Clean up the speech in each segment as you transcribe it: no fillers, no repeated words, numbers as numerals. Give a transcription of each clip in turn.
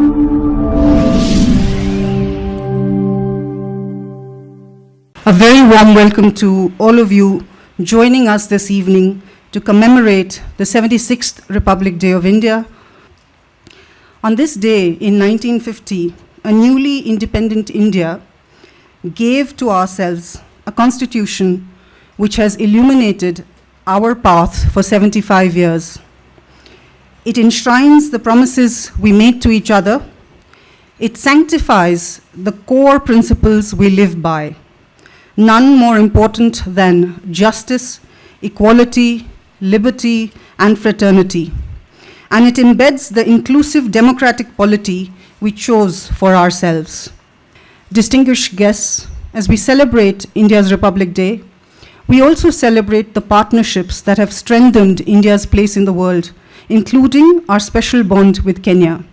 A very warm welcome to all of you joining us this evening to commemorate the 76th Republic Day of India. On this day in 1950, a newly independent India gave to ourselves a constitution which has illuminated our path for 75 years. It enshrines the promises we made to each other. It sanctifies the core principles we live by. None more important than justice, equality, liberty, and fraternity. And it embeds the inclusive democratic polity we chose for ourselves. Distinguished guests, as we celebrate India's Republic Day, we also celebrate the partnerships that have strengthened India's place in the world, including our special bond with Kenya.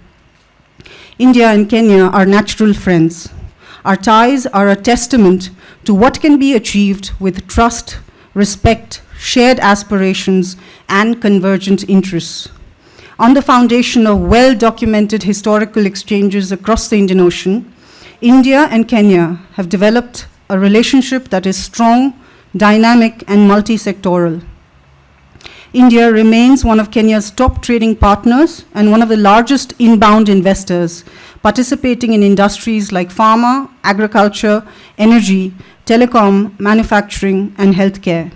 India and Kenya are natural friends. Our ties are a testament to what can be achieved with trust, respect, shared aspirations, and convergent interests. On the foundation of well-documented historical exchanges across the Indian Ocean, India and Kenya have developed a relationship that is strong, dynamic, and multi-sectoral. India remains one of Kenya's top trading partners and one of the largest inbound investors, participating in industries like pharma, agriculture, energy, telecom, manufacturing, and healthcare.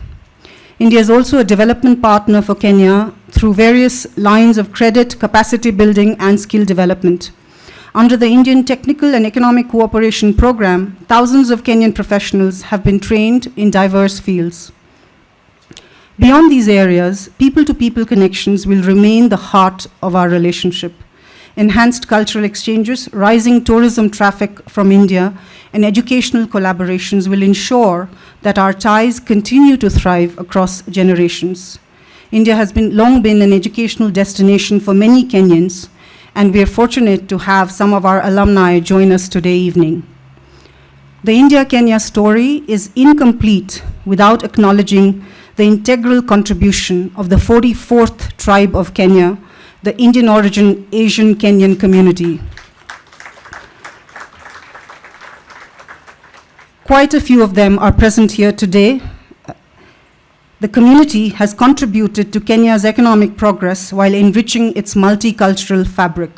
India is also a development partner for Kenya through various lines of credit, capacity building, and skill development. Under the Indian Technical and Economic Cooperation Program, thousands of Kenyan professionals have been trained in diverse fields. Beyond these areas, people-to-people connections will remain the heart of our relationship. Enhanced cultural exchanges, rising tourism traffic from India, and educational collaborations will ensure that our ties continue to thrive across generations. India has long been an educational destination for many Kenyans, and we are fortunate to have some of our alumni join us today evening. The India-Kenya story is incomplete without acknowledging the integral contribution of the 44th tribe of Kenya, the Indian origin Asian Kenyan community. Quite a few of them are present here today. The community has contributed to Kenya's economic progress while enriching its multicultural fabric.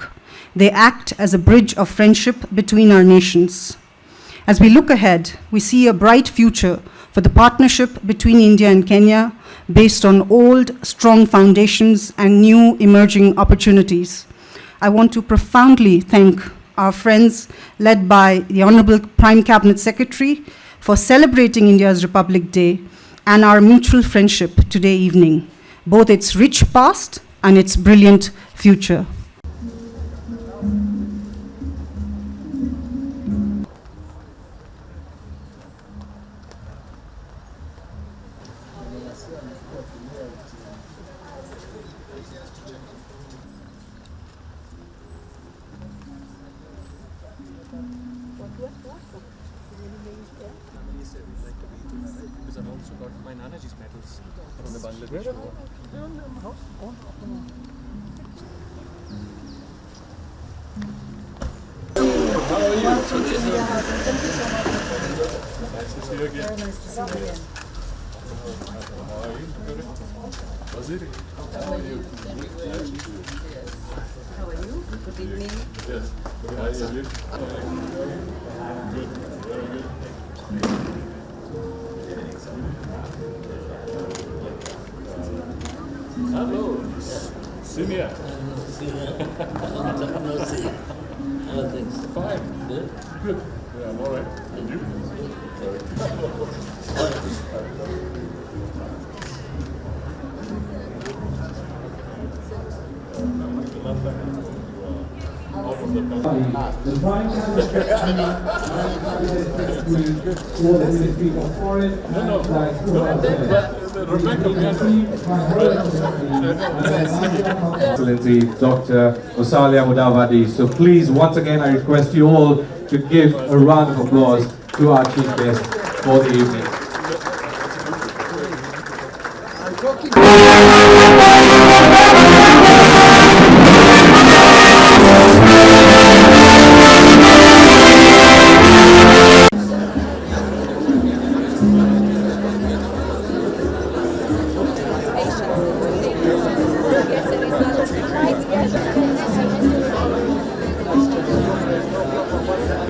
They act as a bridge of friendship between our nations. As we look ahead, we see a bright future for the partnership between India and Kenya based on old, strong foundations and new emerging opportunities. I want to profoundly thank our friends led by the Honorable Prime Cabinet Secretary for celebrating India's Republic Day and our mutual friendship today evening, both its rich past and its brilliant future. Hello. Senior. Hello, thanks. Fine. Good. Good. Yeah, I'm all right. And you? The Prime Cabinet Secretary for the Ministry of Foreign Excellency Dr. Musalia Mudavadi. So please, once again, I request you all to give a round of applause to our chief guest for the evening.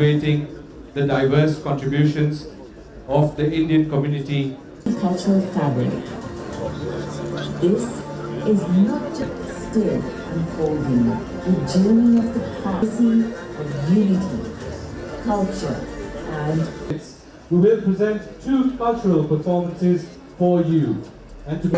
celebrating the diverse contributions of the Indian community. Cultural fabric. This is not just still unfolding, the journey of the policy of unity, culture, and We will present two cultural performances for you. And to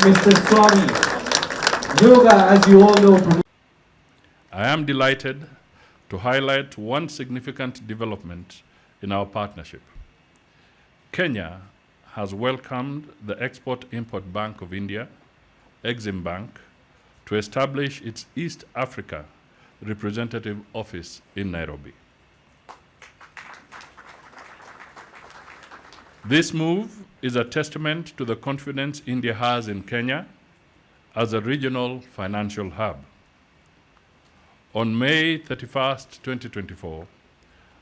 Mr. Swami. Yoga, as you all know, I am delighted to highlight one significant development in our partnership. Kenya has welcomed the Export-Import Bank of India, Exim Bank, to establish its East Africa representative office in Nairobi. This move is a testament to the confidence India has in Kenya as a regional financial hub. On May 31st, 2024,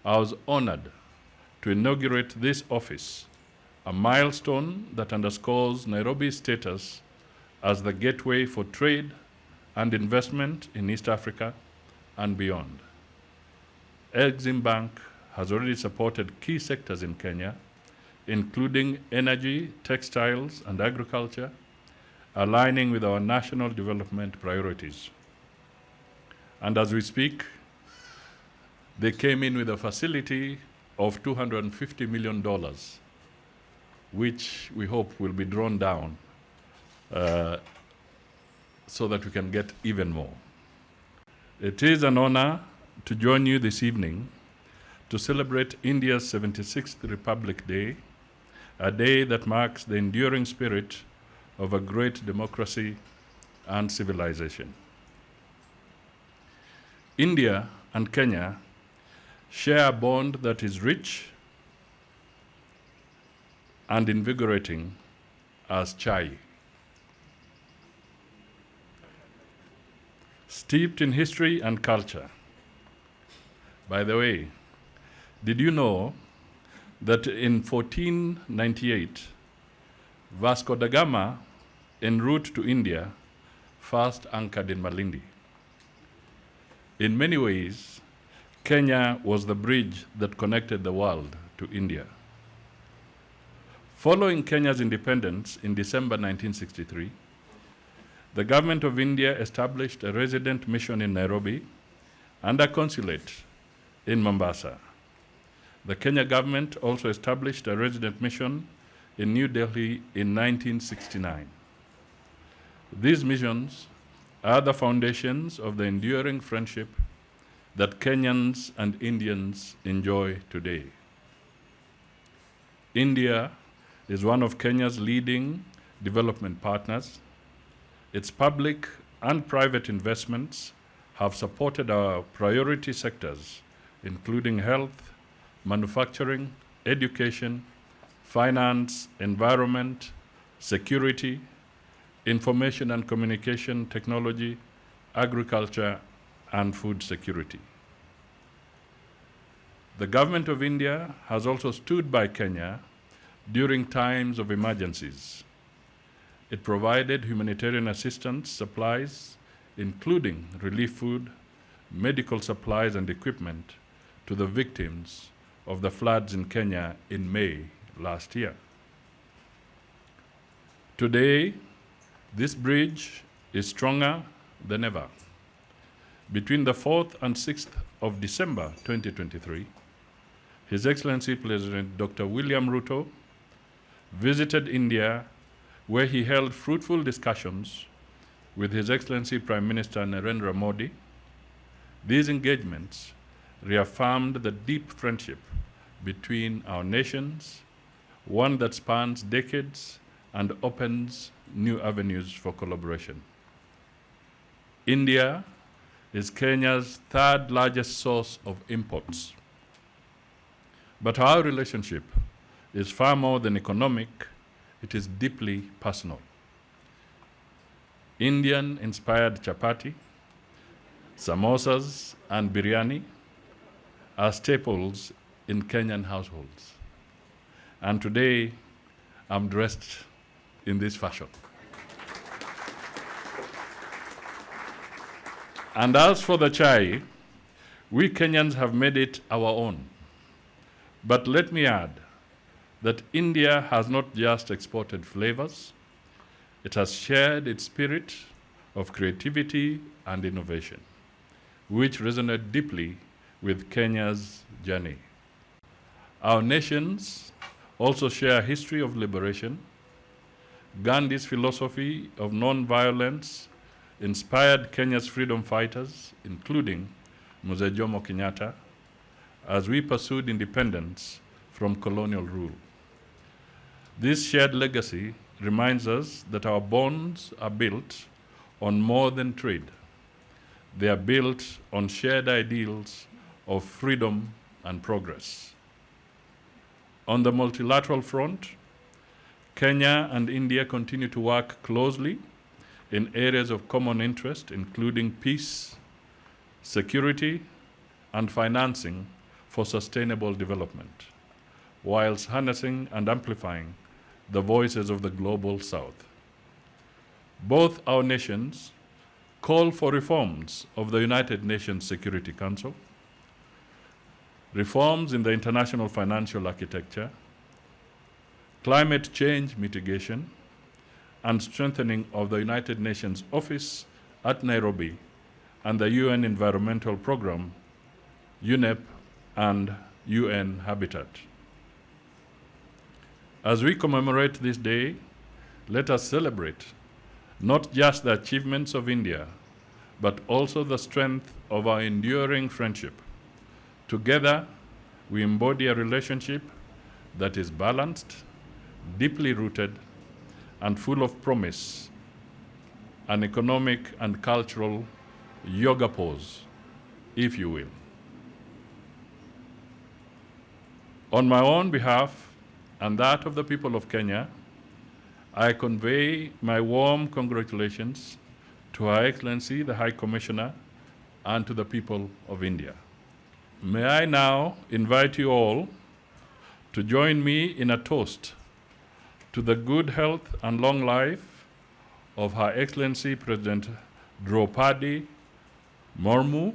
I was honored to inaugurate this office, a milestone that underscores Nairobi's status as the gateway for trade and investment in East Africa and beyond. Exim Bank has already supported key sectors in Kenya, including energy, textiles, and agriculture, aligning with our national development priorities. And as we speak, they came in with a facility of $250 million, which we hope will be drawn down so that we can get even more. It is an honor to join you this evening to celebrate India's 76th Republic Day, a day that marks the enduring spirit of a great democracy and civilization. India and Kenya share a bond that is rich and invigorating as chai. Steeped in history and culture. By the way, did you know that in 1498, Vasco da Gama, en route to India, first anchored in Malindi? In many ways, Kenya was the bridge that connected the world to India. Following Kenya's independence in December 1963, the government of India established a resident mission in Nairobi and a consulate in Mombasa. The Kenya government also established a resident mission in New Delhi in 1969. These missions are the foundations of the enduring friendship that Kenyans and Indians enjoy today. India is one of Kenya's leading development partners. Its public and private investments have supported our priority sectors, including health, manufacturing, education, finance, environment, security, information and communication technology, agriculture, and food security. The government of India has also stood by Kenya during times of emergencies. It provided humanitarian assistance supplies, including relief food, medical supplies, and equipment to the victims of the floods in Kenya in May last year. Today, this bridge is stronger than ever. Between the 4th and 6th of December 2023, His Excellency President Dr. William Ruto visited India where he held fruitful discussions with His Excellency Prime Minister Narendra Modi. These engagements reaffirmed the deep friendship between our nations, one that spans decades and opens new avenues for collaboration. India is Kenya's third largest source of imports. But our relationship is far more than economic, it is deeply personal. Indian-inspired chapati, samosas, and biryani are staples in Kenyan households. And today, I'm dressed in this fashion. And as for the chai, we Kenyans have made it our own. But let me add that India has not just exported flavors, it has shared its spirit of creativity and innovation, which resonate deeply with Kenya's journey. Our nations also share a history of liberation. Gandhi's philosophy of non-violence inspired Kenya's freedom fighters, including Mzee Jomo Kenyatta, as we pursued independence from colonial rule. This shared legacy reminds us that our bonds are built on more than trade. They are built on shared ideals of freedom and progress. On the multilateral front, Kenya and India continue to work closely in areas of common interest, including peace, security, and financing for sustainable development, whilst harnessing and amplifying the voices of the global South. Both our nations call for reforms of the United Nations Security Council, reforms in the international financial architecture, climate change mitigation, and strengthening of the United Nations office at Nairobi and the UN Environmental Programme, UNEP, and UN Habitat. As we commemorate this day, let us celebrate not just the achievements of India, but also the strength of our enduring friendship. Together, we embody a relationship that is balanced, deeply rooted, and full of promise, an economic and cultural yoga pose, if you will. On my own behalf and that of the people of Kenya, I convey my warm congratulations to Her Excellency, the High Commissioner, and to the people of India. May I now invite you all to join me in a toast to the good health and long life of Her Excellency President Draupadi Murmu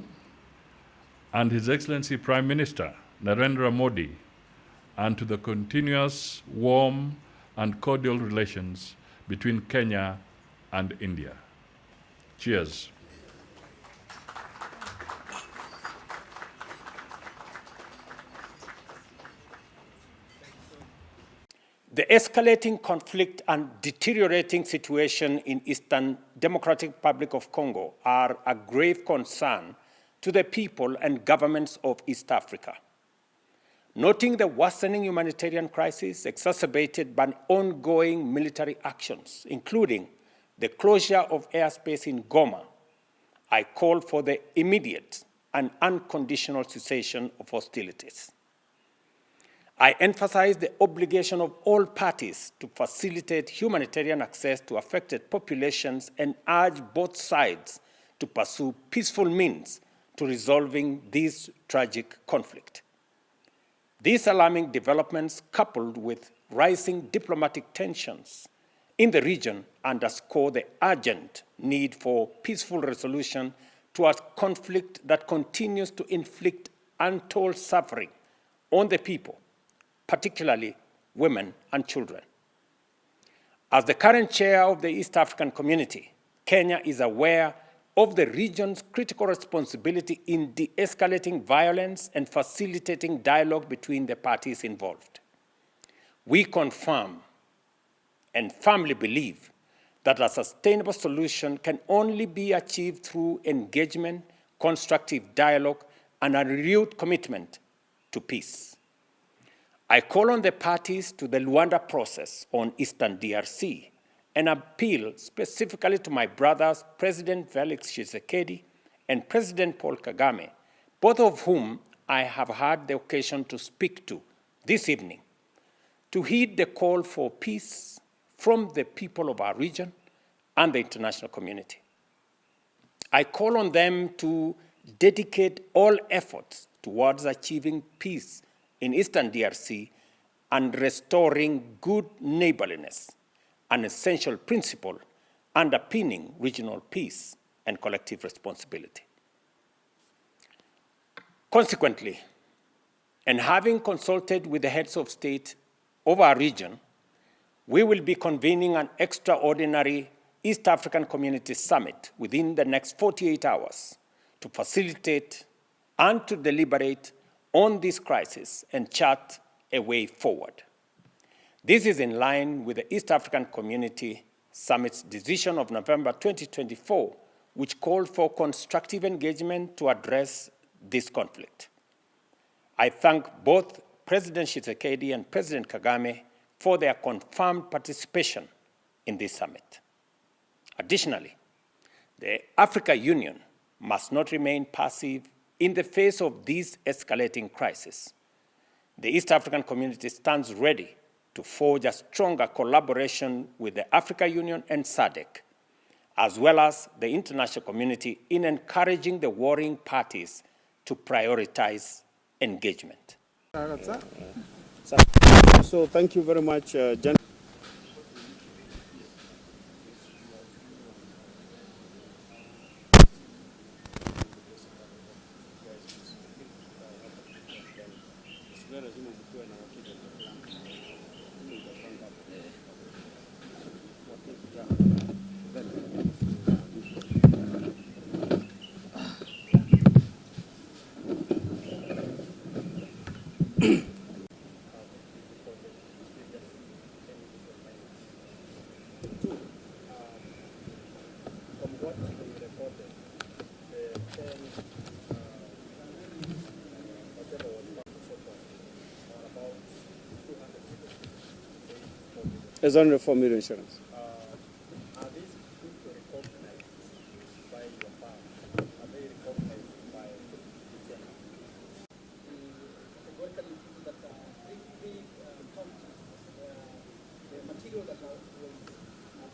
and His Excellency Prime Minister Narendra Modi, and to the continuous warm and cordial relations between Kenya and India. Cheers. The escalating conflict and deteriorating situation in Eastern Democratic Republic of Congo are a grave concern to the people and governments of East Africa. Noting the worsening humanitarian crisis exacerbated by ongoing military actions, including the closure of airspace in Goma, I call for the immediate and unconditional cessation of hostilities. I emphasize the obligation of all parties to facilitate humanitarian access to affected populations and urge both sides to pursue peaceful means to resolving this tragic conflict. These alarming developments, coupled with rising diplomatic tensions in the region, underscore the urgent need for peaceful resolution to a conflict that continues to inflict untold suffering on the people, particularly women and children. As the current chair of the East African Community, Kenya is aware of the region's critical responsibility in de-escalating violence and facilitating dialogue between the parties involved. We confirm and firmly believe that a sustainable solution can only be achieved through engagement, constructive dialogue, and a renewed commitment to peace. I call on the parties to the Luanda process on Eastern DRC and appeal specifically to my brothers, President Felix Tshisekedi and President Paul Kagame, both of whom I have had the occasion to speak to this evening, to heed the call for peace from the people of our region and the international community. I call on them to dedicate all efforts towards achieving peace in Eastern DRC and restoring good neighborliness, an essential principle underpinning regional peace and collective responsibility. Consequently, and having consulted with the heads of state of our region, we will be convening an extraordinary East African Community Summit within the next 48 hours to facilitate and to deliberate on this crisis and chart a way forward. This is in line with the East African Community Summit's decision of November 2024, which called for constructive engagement to address this conflict. I thank both President Tshisekedi and President Kagame for their confirmed participation in this summit. Additionally, the African Union must not remain passive in the face of this escalating crisis. The East African Community stands ready to forge a stronger collaboration with the African Union and SADC, as well as the international community in encouraging the warring parties to prioritize engagement. So thank you very much, Jan. As on reform insurance. Are these people recognized by your farm? Are they recognized by the categorically people that the material that was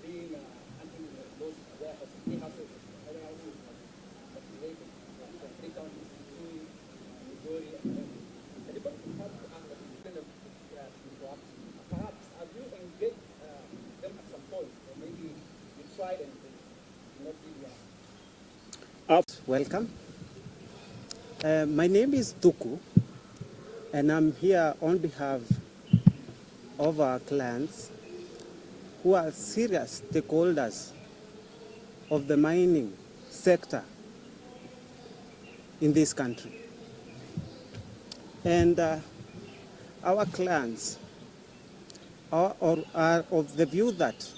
being handled in those warehouses, warehouses that related from 3 counties to Migori and then. Anybody have to ask that perhaps have you engaged them at some point, or maybe you tried and they not really Welcome. My name is Tuku, and I'm here on behalf of our clients who are serious stakeholders of the mining sector in this country. And our clients are of the view that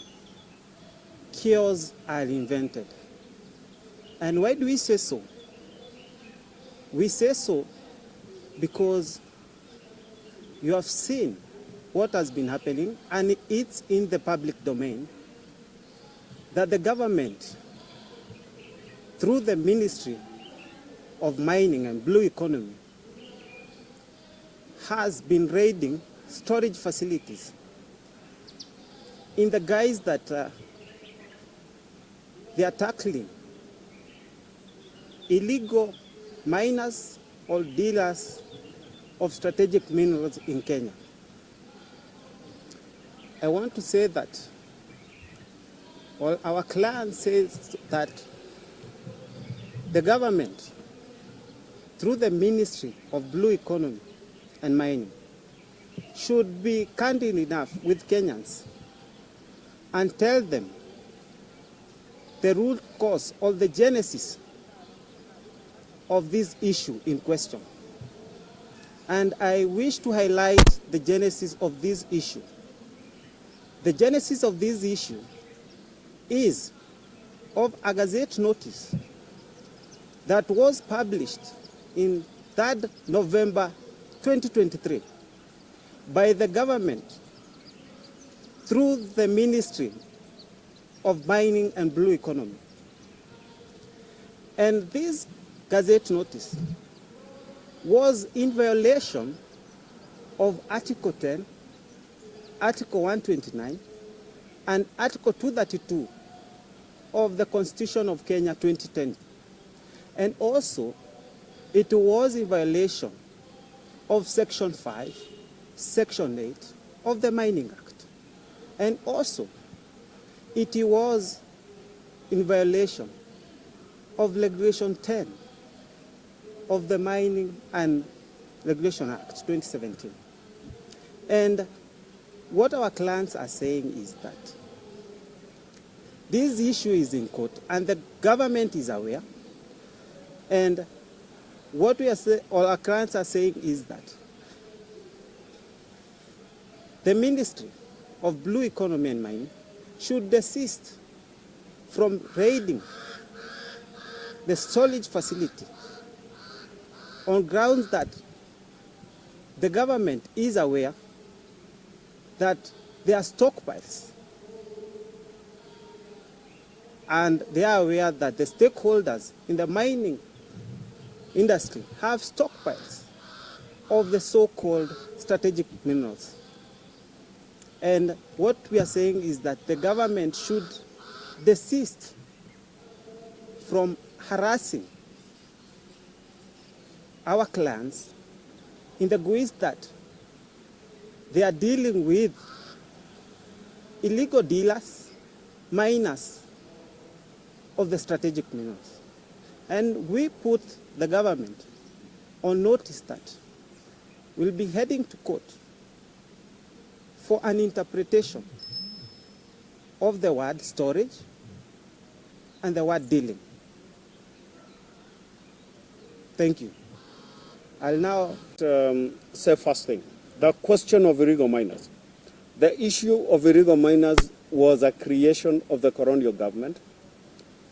cures are invented. And why do we say so? We say so because you have seen what has been happening, and it's in the public domain, that the government, through the Ministry of Mining and Blue Economy, has been raiding storage facilities in the guise that they are tackling illegal miners or dealers of strategic minerals in Kenya. I want to say that our client says that the government, through the Ministry of Blue Economy and Mining, should be candid enough with Kenyans and tell them the root cause or the genesis of this issue in question. And I wish to highlight the genesis of this issue. The genesis of this issue is of a Gazette notice that was published in 3rd November 2023 by the government through the Ministry of Mining and Blue Economy. And this Gazette notice was in violation of Article 10, Article 129, and Article 232 of the Constitution of Kenya 2010. And also, it was in violation of Section 5, Section 8 of the Mining Act. And also, it was in violation of Regulation 10 of the Mining and Regulation Act 2017. And what our clients are saying is that this issue is in court and the government is aware. And what we are all our clients are saying is that the Ministry of Blue Economy and Mining should desist from raiding the storage facility on grounds that the government is aware that there are stockpiles, and they are aware that the stakeholders in the mining industry have stockpiles of the so-called strategic minerals. And what we are saying is that the government should desist from harassing our clans in the guise that they are dealing with illegal dealers, miners of the strategic minerals. And we put the government on notice that we'll be heading to court for an interpretation of the word storage and the word dealing. Thank you. I'll now say first thing, the question of illegal miners. The issue of illegal miners was a creation of the colonial government,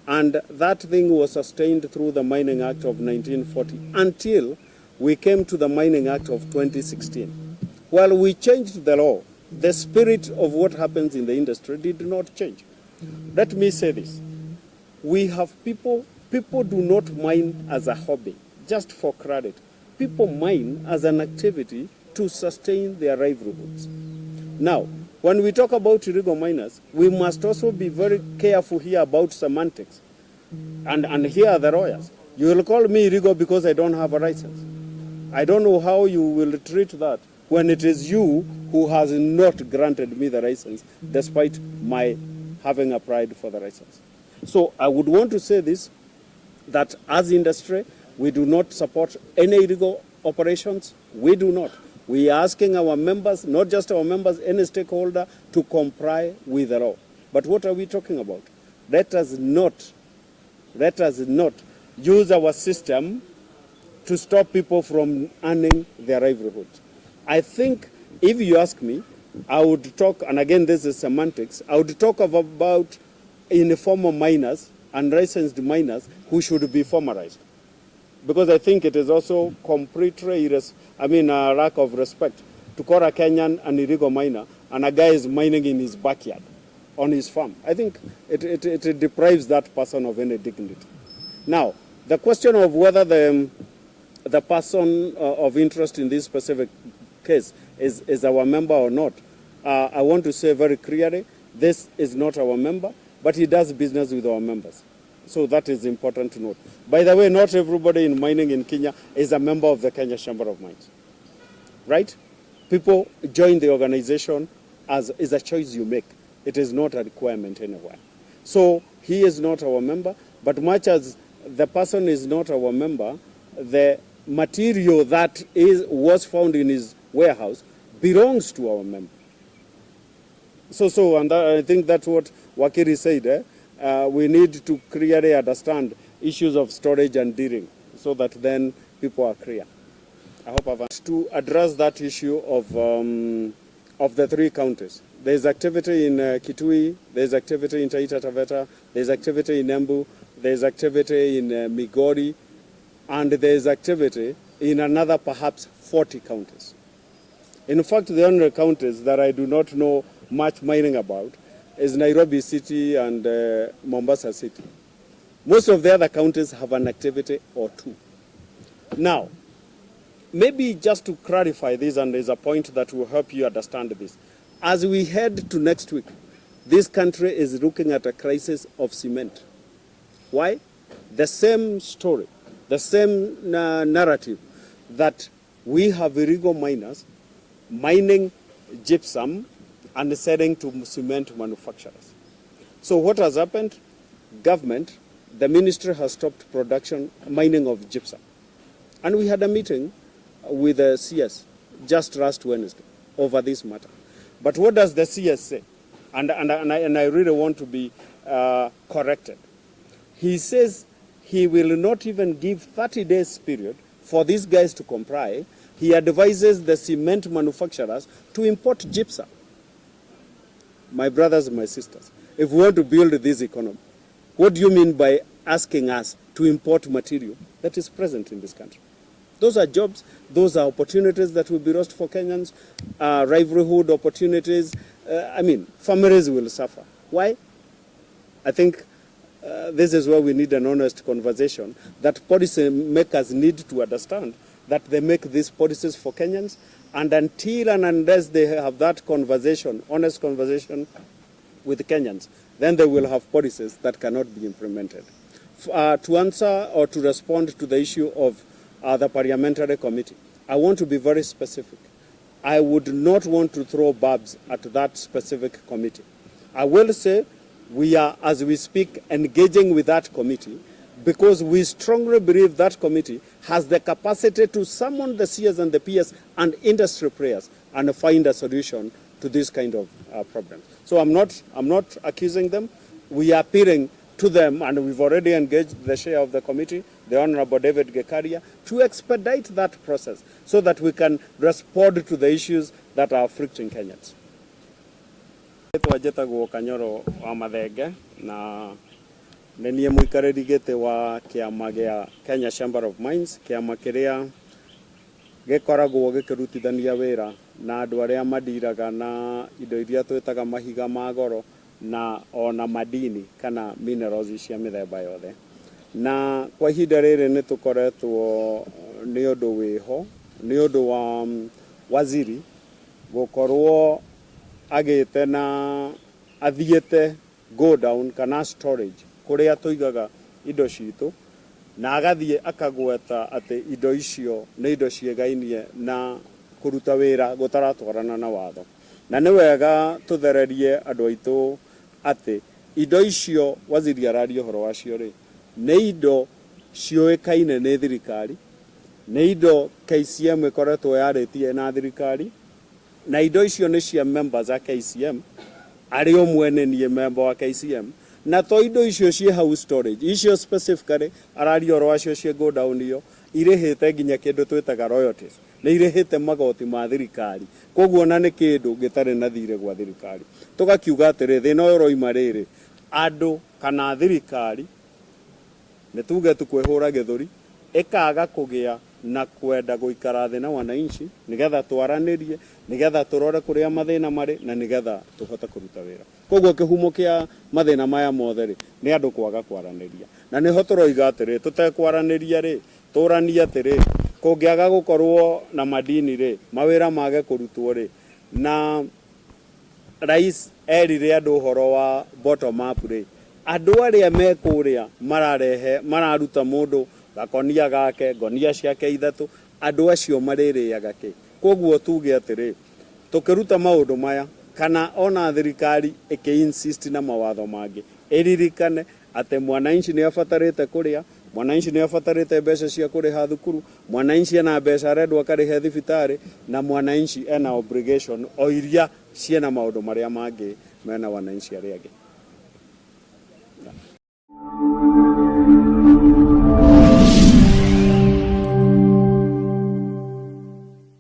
and that thing was sustained through the Mining Act of 1940 until we came to the Mining Act of 2016. While we changed the law, the spirit of what happens in the industry did not change. Let me say this. We have people do not mine as a hobby, just for credit. People mine as an activity to sustain their livelihoods. Now, when we talk about illegal miners, we must also be very careful here about semantics. And here are the lawyers. You will call me illegal because I don't have a license. I don't know how you will treat that when it is you who has not granted me the license, despite my having applied for the license. So I would want to say this, that as industry, we do not support any illegal operations. We do not. We are asking our members, not just our members, any stakeholder, to comply with the law. But what are we talking about? Let us not use our system to stop people from earning their livelihood. I think, if you ask me, I would talk, and again this is semantics, I would talk about informal miners and licensed miners who should be formalized. Because I think it is also completely a lack of respect to call a Kenyan an illegal miner and a guy is mining in his backyard, on his farm. I think it deprives that person of any dignity. Now, the question of whether the person of interest in this specific case is our member or not, I want to say very clearly, this is not our member, but he does business with our members. So that is important to note. By the way, not everybody in mining in Kenya is a member of the Kenya Chamber of Mines. Right? People join the organization as is a choice you make. It is not a requirement anywhere. So he is not our member, but much as the person is not our member, the material that was found in his warehouse belongs to our member. And I think that's what Wakiri said. We need to clearly understand issues of storage and dealing so that then people are clear. I hope I've to address that issue of the three counties. There's activity in Kitui, there's activity in Taita Taveta, there's activity in Embu, there's activity in Migori, and there's activity in another perhaps 40 counties. In fact, the only counties that I do not know much mining about is Nairobi City and Mombasa City. Most of the other counties have an activity or two. Now, maybe just to clarify this, and there's a point that will help you understand this. As we head to next week, this country is looking at a crisis of cement. Why? The same story, the same narrative that we have illegal miners mining gypsum and selling to cement manufacturers. So what has happened? Government, the ministry has stopped mining of gypsum. And we had a meeting with the CS just last Wednesday over this matter. But what does the CS say? And I really want to be corrected. He says he will not even give 30 days period for these guys to comply. He advises the cement manufacturers to import gypsum. My brothers and my sisters, if we want to build this economy, what do you mean by asking us to import material that is present in this country? Those are jobs, those are opportunities that will be lost for Kenyans, livelihood opportunities. Families will suffer. Why? I think this is where we need an honest conversation that policy makers need to understand that they make these policies for Kenyans, and until and unless they have that conversation, honest conversation with Kenyans, then they will have policies that cannot be implemented. To answer or to respond to the issue of the parliamentary committee, I want to be very specific. I would not want to throw barbs at that specific committee. I will say we are, as we speak, engaging with that committee because we strongly believe that committee has the capacity to summon the CS and the PS and industry players and find a solution to this kind of problems. So I'm not accusing them. We are appealing to them, and we've already engaged the chair of the committee, the Honorable David Gekaria, to expedite that process so that we can respond to the issues that are afflicting Kenyans. Njĩtagwo Kanyoro wa Mathenge na nĩ niĩ mũikarĩri gĩtĩ wa kĩama gĩa Kenya Chamber of Mines, kĩama kĩrĩa gĩkoragwo gĩkĩrutithania wĩra na andũ arĩa mandiraga na indo iria twĩtaga mahiga ma goro na ona madini kana minerals cia mĩthemba yothe. Na kwa ihinda rĩrĩ nĩ tũkoretwo nĩ ũndũ wĩho, nĩ ũndũ wa waziri gũkorwo agĩte na athiĩte go down kana storage kũrĩa tũigaga indo citũ na agathiĩ akagweta atĩ indo icio nĩ indo ciegainie na kũruta wĩra gũtaratwarana na watho. Na nĩ wega tũthererie andũ aitũ atĩ indo icio waziri araria ũhoro wacio rĩ nĩ indo ciũĩkaine nĩ thirikari, nĩ indo KCM ĩkoretwo yarĩtie na thirikari, na indo icio nĩ cia members a KCM, arĩ ũmwe nĩ niĩ member wa KCM, na to indo icio ciĩ hau storage, icio specifically araria ũhoro wacio ciĩ go down iyo irĩhĩte nginya kĩndũ twĩtaga royalties, nĩ irĩhĩte magoti ma thirikari, koguo na nĩ kĩndũ gĩtarĩ na thirĩ gwa thirikari. Tũgakiuga atĩrĩ thĩna ũyũ ũroima rĩrĩ andũ kana thirikari nĩ tuge tũkwĩhũra gĩthũri ĩkaga kũgĩa na kwenda gũikara thĩ na wananchi nĩgetha twaranĩrie, nĩgetha tũrore kũrĩa mathĩna marĩ na nĩgetha tũhote kũruta wĩra. Koguo kĩhumo kĩa mathĩna maya mothe rĩ nĩ andũ kwaga kwaranĩria, na nĩho tũroiga atĩrĩ tũtekwaranĩria rĩ tũranie atĩrĩ kũngĩaga gũkorwo na madini rĩ mawĩra mage kũrutwo rĩ, na rais erire andũ ũhoro wa bottom up rĩ, andũ arĩa me kũrĩa mararuta mũndũ gakonia gake, ngonia ciake ithatũ, andũ acio marĩrĩaga kĩ? Koguo tuge atĩrĩ tũkĩruta maũndũ maya kana ona thirikari ĩkĩ-insist na mawatho mangĩ ĩririkane atĩ mwananchi nĩ abatarĩte kũrĩa, mwananchi nĩ abatarĩte mbeca cia kũrĩha thukuru, mwananchi ena mbeca arendwo akarĩhe thibitarĩ, na mwananchi ena obligation o iria ciena maũndũ marĩa mangĩ mena wananchi arĩa angĩ.